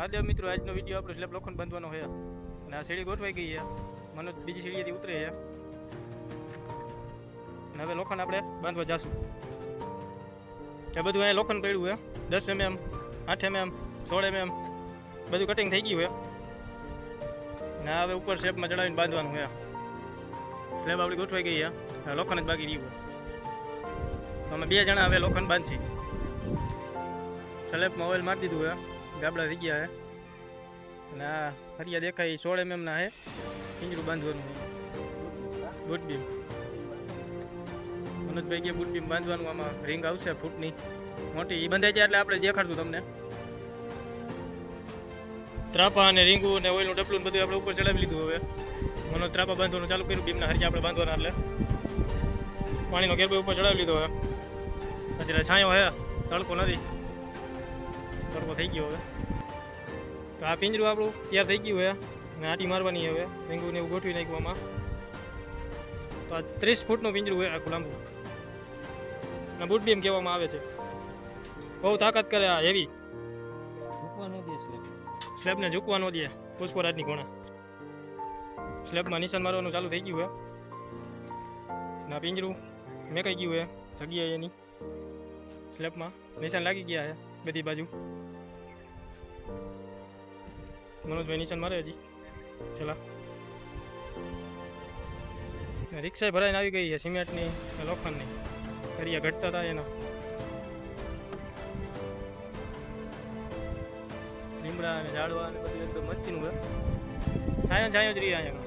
મહાદેવ મિત્રો, આજનો વિડીયો આપણો સ્લેબ લોખંડ બાંધવાનો છે અને આ સીડી ગોઠવાઈ ગઈ છે. મનોજ બીજી સીડીએથી ઉતરે છે અને હવે લોખંડ આપણે બાંધવા જાશું. એ બધું અહીંયા લોખંડ પડ્યું છે, 10 mm, 8 mm, 16 mm બધું કટિંગ થઈ ગયું છે ને હવે ઉપર શેપમાં ચડાવીને બાંધવાનું છે. સ્લેબ આપણી ગોઠવાઈ ગઈ છે, લોખંડ જ બાકી રહ્યું. અમે 2 જણા હવે લોખંડ બાંધશી. સ્લેબમાં ઓઇલ મારી દીધું છે, ગાબડા થઈ ગયા છે અને આ ફરિયા દેખાય 16 mm ના છે. પિંજરું બાંધવાનું બુટ બીમ. મનોજભાઈ કે બુટ બીમ બાંધવાનું, આમાં રિંગ આવશે ફૂટની મોટી, એ બંધાઈ જાય એટલે આપણે દેખાડશું તમને. ત્રાપા અને રીંગું અને ઓઇલનું ડબલું બધું આપણે ઉપર ચડાવી લીધું. હવે મનોજ ત્રાપા બાંધવાનું ચાલુ કર્યું, બીમના હરિયા આપણે બાંધવાના એટલે પાણીનો ગેરબો ઉપર ચડાવી લીધો. હવે અત્યારે છાંયો હે, તડકો નથી, તડકો થઈ ગયો. હવે તો આ પિંજરું આપણું તૈયાર થઈ ગયું છે અને આટી મારવાની. હવે રીંગુને એવું ગોઠવી નાખવામાં. તો આ 30 ફૂટનું પિંજરું હોય આખું લાંબુ અને બુટ બીમ કહેવામાં આવે છે. બહુ તાકાત કરે આ, હેવી. સ્લેબને ઝૂકવા ન દે. પુષ્પરાજની ઘોણા સ્લેબમાં નિશાન મારવાનું ચાલુ થઈ ગયું છે અને આ પિંજરું મેકાઈ ગયું છે. જગ્યાએ એની સ્લેબમાં નિશાન લાગી ગયા છે બધી બાજુ. મનોજભાઈ નિશાન મારે હજી. ચલા, રિક્ષા ભરાઈને આવી ગઈ છે સિમેન્ટની લોખંડની. ફરિયા ઘટતા હતા એના. લીમડા અને ઝાડવા અને બધું એકદમ મસ્તીનું છે. છાયો છાયો જ રહી અહીંયા.